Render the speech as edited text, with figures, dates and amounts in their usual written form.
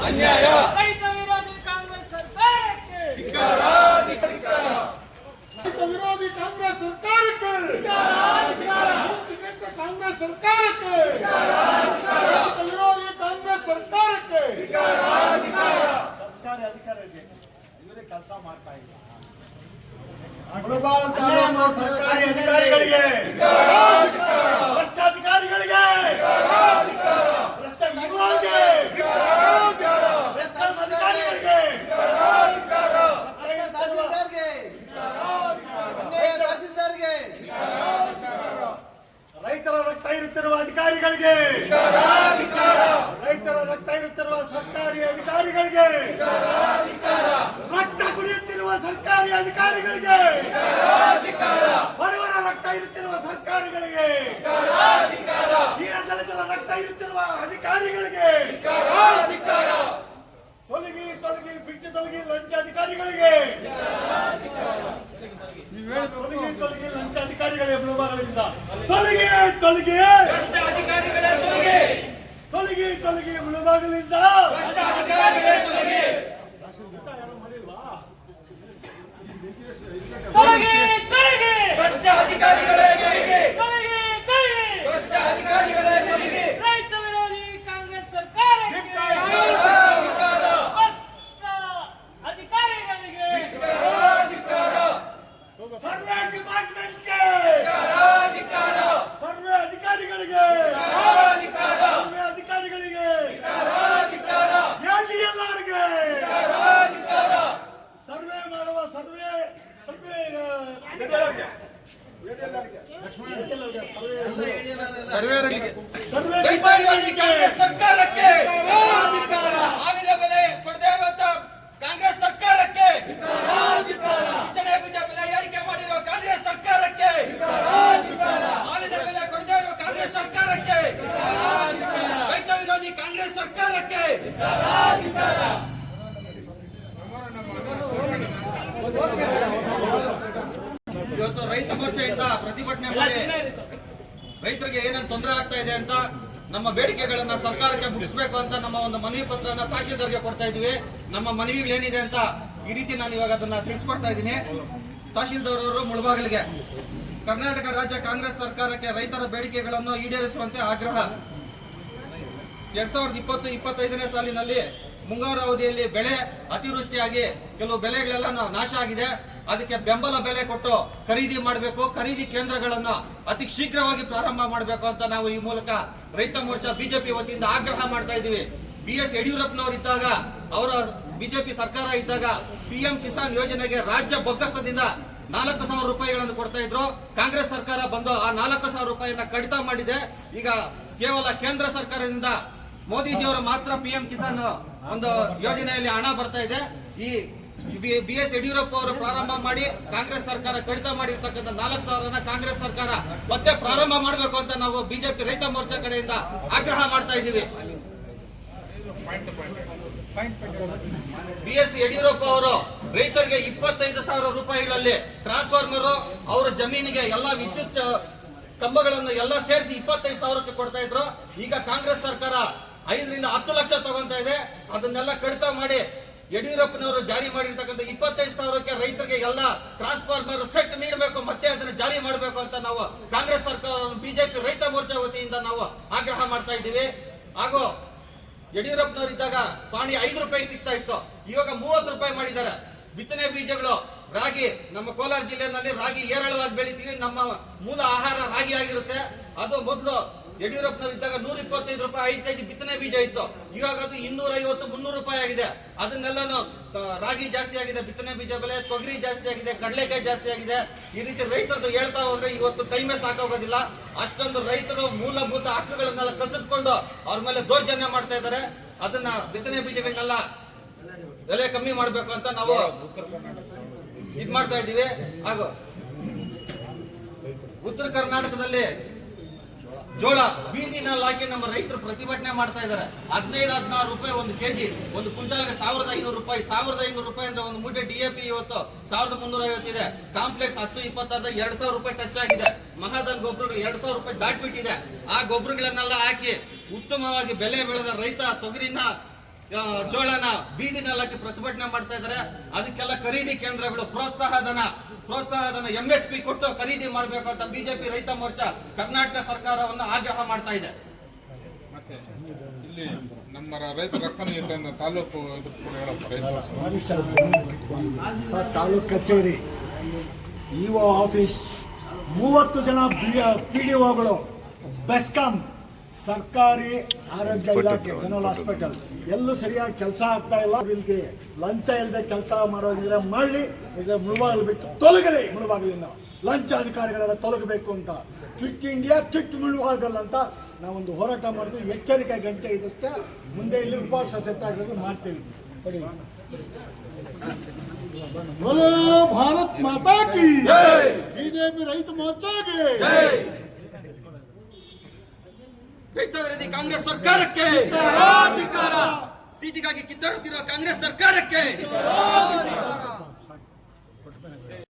ಅನ್ಯಾಯ ರೈತ ವಿರೋಧಿ ಕಾಂಗ್ರೆಸ್ ಸರ್ಕಾರಕ್ಕೆ ಧಿಕ್ಕಾರ ರೈತ ವಿರೋಧಿ ಕಾಂಗ್ರೆಸ್ ಸರ್ಕಾರಕ್ಕೆ ಕಾಂಗ್ರೆಸ್ ಸರ್ಕಾರಕ್ಕೆ ರೈತ ವಿರೋಧಿ ಕಾಂಗ್ರೆಸ್ ಸರ್ಕಾರಕ್ಕೆ ಸರ್ಕಾರಿ ಅಧಿಕಾರಿಗೆ ಇವರೇ ಕೆಲಸ ಮಾಡ್ತಾ ಇಲ್ಲ. ಮುಳಬಾಗಿಲು ತಾಲೂಕು ಸರ್ಕಾರಿ ಅಧಿಕಾರಿಗಳಿಗೆ, ಭ್ರಷ್ಟಾಧಿಕಾರಿಗಳಿಗೆ, ಭ್ರಷ್ಟ ಯುವಗಳಿಗೆ, ಬೆಸ್ಕಾಂ ಅಧಿಕಾರಿಗಳಿಗೆ, ತಹಸೀಲ್ದಾರ್ಗೆ, ರೈತರ ರಕ್ತ ಇರುತ್ತಿರುವ ಅಧಿಕಾರಿಗಳಿಗೆ, ರೈತರ ರಕ್ತ ಇರುತ್ತಿರುವ ಸರ್ಕಾರಿ ಅಧಿಕಾರಿಗಳಿಗೆ, ರಕ್ತ ಕುಡಿಯುತ್ತಿರುವ ಸರ್ಕಾರಿ ಅಧಿಕಾರಿಗಳಿಗೆ, ಬಡವರ ರಕ್ತ ಇರುತ್ತಿರುವ ಸರ್ಕಾರಿಗಳಿಗೆ, ದೀನ ದಲಿತರ ರಕ್ತ ಇರುತ್ತಿರುವ ಅಧಿಕಾರಿಗಳಿಗೆ, ತೊಲಗಿ ತೊಲಗಿ ಬಿಟ್ಟು ತೊಲಗಿ ಲಂಚ ಅಧಿಕಾರಿಗಳಿಗೆ, ತೊಲಗಿ ತೊಲಗಿ ಲಂಚ ಅಧಿಕಾರಿಗಳೇ ಮುಳಬಾಗಿಲಿಂದ ತೊಲಗಿ ತೊಲಗಿ ಭ್ರಷ್ಟ ಅಧಿಕಾರಿಗಳೇ ತೊಲಗಿ ತೊಲಗಿ ತೊಲಗಿ ಮುಳಬಾಗಿಲಿಂದ ಭ್ರಷ್ಟ ಅಧಿಕಾರಿಗಳೇ ತೊಲಗಿ ಯಾರು ಮಾಡಿಲ್ವಾ? ತೊಲಗಿ ತೊಲಗಿ ಭ್ರಷ್ಟ ಅಧಿಕಾರಿಗಳೇ ತೊಲಗಿ ತೊಲಗಿ ತೊಲಗಿ ಭ್ರಷ್ಟ ಅಧಿಕಾರಿಗಳೇ ತೊಲಗಿ ರೈತ ವಿರೋಧಿ ಕಾಂಗ್ರೆಸ್ ಸರ್ಕಾರಕ್ಕೆ ಧಿಕ್ಕಾರ ಭ್ರಷ್ಟ ಅಧಿಕಾರಿಗಳಿಗೆ ಸರ್ವೆ ಡಿಪಾರ್ಟ್ಮೆಂಟ್ಗೆ, ಧಿಕ್ಕಾರ ಸರ್ವೆ ಅಧಿಕಾರಿಗಳಿಗೆ, ಸರ್ವೆ ಅಧಿಕಾರಿಗಳಿಗೆ, ಎಲ್ಲರಿಗೆ ಸರ್ವೆ ಮಾಡುವ ಸರ್ವೆ ಸರ್ವೆ ಸರ್ವೆ ರೈತ ವಿರೋಧಿ ಕಾಂಗ್ರೆಸ್ ಸರ್ಕಾರಕ್ಕೆ ಆಗಿನ ಬೆಲೆ ಕೊಡದೇ ಇರುವಂತ ಕಾಂಗ್ರೆಸ್ ಸರ್ಕಾರಕ್ಕೆ ಬಿತ್ತನೆ ಬೀಜ ಬೆಲೆ ಏರಿಕೆ ಮಾಡಿರುವ ಕಾಂಗ್ರೆಸ್ ಸರ್ಕಾರಕ್ಕೆ ಹಾಲಿನ ಬೆಲೆ ಕೊಡದೇ ಇರುವ ಕಾಂಗ್ರೆಸ್ ಸರ್ಕಾರಕ್ಕೆ ರೈತ ವಿರೋಧಿ ಕಾಂಗ್ರೆಸ್ ಸರ್ಕಾರಕ್ಕೆ ಇವತ್ತು ರೈತ ಮೋರ್ಚಾದಿಂದ ಪ್ರತಿಭಟನೆ ಮಾಡಿ ರೈತರಿಗೆ ಏನೇನು ತೊಂದರೆ ಆಗ್ತಾ ಇದೆ ಅಂತ ನಮ್ಮ ಬೇಡಿಕೆಗಳನ್ನ ಸರ್ಕಾರಕ್ಕೆ ಮುಗಿಸ್ಬೇಕು ಅಂತ ನಮ್ಮ ಒಂದು ಮನವಿ ಪತ್ರನ ತಹಶೀಲ್ದಾರ್ಗೆ ಕೊಡ್ತಾ ಇದೀವಿ. ನಮ್ಮ ಮನವಿಗಳು ಏನಿದೆ ಅಂತ ಈ ರೀತಿ ನಾನು ಇವಾಗ ಅದನ್ನ ತಿಳಿಸ್ಕೊಡ್ತಾ ಇದ್ದೀನಿ. ತಹಶೀಲ್ದಾರ್ ಅವರು ಮುಳಬಾಗಿಲಿಗೆ ಕರ್ನಾಟಕ ರಾಜ್ಯ ಕಾಂಗ್ರೆಸ್ ಸರ್ಕಾರಕ್ಕೆ ರೈತರ ಬೇಡಿಕೆಗಳನ್ನು ಈಡೇರಿಸುವಂತೆ ಆಗ್ರಹ. 2020-25ನೇ ಸಾಲಿನಲ್ಲಿ ಮುಂಗಾರು ಅವಧಿಯಲ್ಲಿ ಬೆಳೆ ಅತಿವೃಷ್ಟಿಯಾಗಿ ಕೆಲವು ಬೆಳೆಗಳೆಲ್ಲ ನಾಶ ಆಗಿದೆ. ಅದಕ್ಕೆ ಬೆಂಬಲ ಬೆಲೆ ಕೊಟ್ಟು ಖರೀದಿ ಮಾಡಬೇಕು. ಖರೀದಿ ಕೇಂದ್ರಗಳನ್ನು ಅತಿ ಶೀಘ್ರವಾಗಿ ಪ್ರಾರಂಭ ಮಾಡಬೇಕು ಅಂತ ನಾವು ಈ ಮೂಲಕ ರೈತ ಮೋರ್ಚಾ ಬಿಜೆಪಿ ವತಿಯಿಂದ ಆಗ್ರಹ ಮಾಡ್ತಾ ಇದ್ದೀವಿ. BS ಯಡಿಯೂರಪ್ಪನವರು ಇದ್ದಾಗ, ಅವರ ಬಿಜೆಪಿ ಸರ್ಕಾರ ಇದ್ದಾಗ PM ಕಿಸಾನ್ ಯೋಜನೆಗೆ ರಾಜ್ಯ ಬೊಕ್ಕಸದಿಂದ 4,000 ರೂಪಾಯಿಗಳನ್ನು ಕೊಡ್ತಾ ಇದ್ರು. ಕಾಂಗ್ರೆಸ್ ಸರ್ಕಾರ ಬಂದು ಆ 4,000 ರೂಪಾಯಿಯನ್ನ ಕಡಿತ ಮಾಡಿದೆ. ಈಗ ಕೇವಲ ಕೇಂದ್ರ ಸರ್ಕಾರದಿಂದ ಮೋದಿಜಿಯವರು ಮಾತ್ರ PM ಕಿಸಾನ್ ಒಂದು ಯೋಜನೆಯಲ್ಲಿ ಹಣ ಬರ್ತಾ ಇದೆ. ಈ BS ಯಡಿಯೂರಪ್ಪ ಅವರು ಪ್ರಾರಂಭ ಮಾಡಿ ಕಾಂಗ್ರೆಸ್ ಸರ್ಕಾರ ಕಡಿತ ಮಾಡಿರ್ತಕ್ಕಂಥ 4,000 ಕಾಂಗ್ರೆಸ್ ಸರ್ಕಾರ ಮತ್ತೆ ಪ್ರಾರಂಭ ಮಾಡಬೇಕು ಅಂತ ನಾವು ಬಿಜೆಪಿ ರೈತ ಮೋರ್ಚಾ ಕಡೆಯಿಂದ ಆಗ್ರಹ ಮಾಡ್ತಾ ಇದ್ದೀವಿ. BS ಯಡಿಯೂರಪ್ಪ ಅವರು ರೈತರಿಗೆ 25,000 ರೂಪಾಯಿಗಳಲ್ಲಿ ಟ್ರಾನ್ಸ್ಫಾರ್ಮರ್, ಅವರ ಜಮೀನಿಗೆ ಎಲ್ಲ ವಿದ್ಯುತ್ ಕಂಬಗಳನ್ನು ಎಲ್ಲ ಸೇರಿಸಿ 25,000ಕ್ಕೆ ಕೊಡ್ತಾ ಇದ್ರು. ಈಗ ಕಾಂಗ್ರೆಸ್ ಸರ್ಕಾರ 5ರಿಂದ 10 ಲಕ್ಷ ತಗೊಂತಾ ಇದೆ. ಅದನ್ನೆಲ್ಲ ಕಡಿತ ಮಾಡಿ ಯಡಿಯೂರಪ್ಪನವರು ಜಾರಿ ಮಾಡಿರ್ತಕ್ಕಂಥ 25,000ಕ್ಕೆ ರೈತರಿಗೆ ಎಲ್ಲ ಟ್ರಾನ್ಸ್ಫಾರ್ಮರ್ ಸೆಟ್ ನೀಡಬೇಕು, ಮತ್ತೆ ಅದನ್ನು ಜಾರಿ ಮಾಡಬೇಕು ಅಂತ ನಾವು ಕಾಂಗ್ರೆಸ್ ಸರ್ಕಾರವನ್ನು ಬಿಜೆಪಿ ರೈತ ಮೋರ್ಚಾ ವತಿಯಿಂದ ನಾವು ಆಗ್ರಹ ಮಾಡ್ತಾ ಇದ್ದೀವಿ. ಹಾಗೂ ಯಡಿಯೂರಪ್ಪನವರು ಇದ್ದಾಗ ಪಾಣಿ 5 ರೂಪಾಯಿ ಸಿಗ್ತಾ ಇತ್ತು, ಇವಾಗ 30 ರೂಪಾಯಿ ಮಾಡಿದ್ದಾರೆ. ಬಿತ್ತನೆ ಬೀಜಗಳು ರಾಗಿ, ನಮ್ಮ ಕೋಲಾರ ಜಿಲ್ಲೆಯಲ್ಲಿ ರಾಗಿ ಹೇರಳವಾಗಿ ಬೆಳಿತೀವಿ. ನಮ್ಮ ಮೂಲ ಆಹಾರ ರಾಗಿ ಆಗಿರುತ್ತೆ. ಅದು ಮೊದಲು ಯಡಿಯೂರಪ್ಪನವರು ಇದ್ದಾಗ 125 ರೂಪಾಯಿ 5 ಕೆಜಿ ಬಿತ್ತನೆ ಬೀಜ ಇತ್ತು. ಇವಾಗ ಅದು 250-300 ರೂಪಾಯಿ ಆಗಿದೆ. ಅದನ್ನೆಲ್ಲಾನು ರಾಗಿ ಜಾಸ್ತಿ ಆಗಿದೆ, ಬಿತ್ತನೆ ಬೀಜ ಬೆಲೆ, ತೊಗರಿ ಜಾಸ್ತಿ ಆಗಿದೆ, ಕಡಲೆಕಾಯಿ ಜಾಸ್ತಿ ಆಗಿದೆ. ಈ ರೀತಿ ರೈತರದ್ದು ಹೇಳ್ತಾ ಹೋದ್ರೆ ಇವತ್ತು ಟೈಮೇ ಸಾಕಾಗೋದಿಲ್ಲ. ಅಷ್ಟೊಂದು ರೈತರು ಮೂಲಭೂತ ಹಕ್ಕುಗಳನ್ನೆಲ್ಲ ಕಸಿದುಕೊಂಡು ಅವ್ರ ಮೇಲೆ ದೌರ್ಜನ್ಯ ಮಾಡ್ತಾ ಇದ್ದಾರೆ. ಅದನ್ನ ಬಿತ್ತನೆ ಬೀಜಗಳನ್ನೆಲ್ಲ ಬೆಲೆ ಕಮ್ಮಿ ಮಾಡಬೇಕು ಅಂತ ನಾವು ಇದ್ ಮಾಡ್ತಾ ಇದ್ದೀವಿ. ಹಾಗೂ ಉತ್ತರ ಕರ್ನಾಟಕದಲ್ಲಿ ಜೋಳ ಬೀದಿನಲ್ಲಿ ಹಾಕಿ ನಮ್ಮ ರೈತರು ಪ್ರತಿಭಟನೆ ಮಾಡ್ತಾ ಇದ್ದಾರೆ. 15-16 ರೂಪಾಯಿ 1 ಕೆಜಿ, ಒಂದು ಕ್ವಿಂಟಾಲ್ಗೆ 1,500 ರೂಪಾಯಿ. 1,500 ರೂಪಾಯಿ ಅಂದ್ರೆ ಒಂದು ಮೂಟೆ DAP ಇವತ್ತು 1,350 ಇದೆ. ಕಾಂಪ್ಲೆಕ್ಸ್ 10-20 2,000 ರೂಪಾಯಿ ಟಚ್ ಆಗಿದೆ. ಮಹಾದಲ್ ಗೊಬ್ಬರಗಳು 2,000 ರೂಪಾಯಿ ದಾಟ್ಬಿಟ್ಟಿದೆ. ಆ ಗೊಬ್ಬರಗಳನ್ನೆಲ್ಲ ಹಾಕಿ ಉತ್ತಮವಾಗಿ ಬೆಲೆ ಬೆಳೆದ ರೈತ ತೊಗರಿನ ಜೋಳನ ಬೀದಿ ನೆಲಕ್ಕೆ ಪ್ರತಿಭಟನೆ ಮಾಡ್ತಾ ಇದ್ದಾರೆ. ಅದಕ್ಕೆಲ್ಲ ಖರೀದಿ ಕೇಂದ್ರಗಳು ಪ್ರೋತ್ಸಾಹ ಧನ MSP ಕೊಟ್ಟು ಖರೀದಿ ಮಾಡಬೇಕು ಅಂತ ಬಿಜೆಪಿ ರೈತ ಮೋರ್ಚಾ ಕರ್ನಾಟಕ ಸರ್ಕಾರವನ್ನು ಆಗ್ರಹ ಮಾಡ್ತಾ ಇದೆ. ಮತ್ತೆ ಇಲ್ಲಿ ನಮ್ಮ ರೈತ ರಕ್ಷಣಾ ವೇದಿಕೆಯಿಂದ ತಾಲೂಕು ಇದು ಕೂಡ ಹೇಳಪ್ಪ ಸರ್, ತಾಲೂಕು ಕಚೇರಿ, ಇಒ ಆಫೀಸ್, 30 ಜನ PDOಗಳು, ಬೆಸ್ಕಾಂ, ಸರ್ಕಾರಿ ಆರೋಗ್ಯ ಇಲಾಖೆ, ಜನರಲ್ ಹಾಸ್ಪಿಟಲ್ ಎಲ್ಲೂ ಸರಿಯಾಗಿ ಕೆಲಸ ಆಗ್ತಾ ಇಲ್ಲ. ಇಲ್ಲಿಗೆ ಲಂಚ ಇಲ್ಲದೆ ಕೆಲಸ ಮಾಡೋದಿದ್ರೆ ಮಾಡಲಿ, ಈಗ ಮುಳುಬಾಗಿಲು ಬಿಟ್ಟು ತೊಲಗಲಿ. ಮುಳುಬಾಗಿಲಿಂದ ಲಂಚ ಅಧಿಕಾರಿಗಳೆಲ್ಲ ತೊಲಗಬೇಕು ಅಂತ, ಕ್ವಿಕ್ ಇಂಡಿಯಾ ಕ್ವಿಕ್ ಮುಳುಬಾಗಲ್ ಅಂತ ನಾವೊಂದು ಹೋರಾಟ ಮಾಡಿದ್ವಿ. ಎಚ್ಚರಿಕೆ ಗಂಟೆ ಇದಷ್ಟೇ. ಮುಂದೆ ಇಲ್ಲಿ ಉಪವಾಸ ಸತ್ಯಾಗ್ರಹ ಮಾಡ್ತೀವಿ. बोलो भारत माता की जय, बीजेपी रैत मोर्चा की ಜೈ. ರೈತ ವಿರೋಧಿ ಕಾಂಗ್ರೆಸ್ ಸರ್ಕಾರಕ್ಕೆ, ಸೀಟಿಗಾಗಿ ಕಿತ್ತಾಡುತ್ತಿರುವ ಕಾಂಗ್ರೆಸ್ ಸರ್ಕಾರಕ್ಕೆ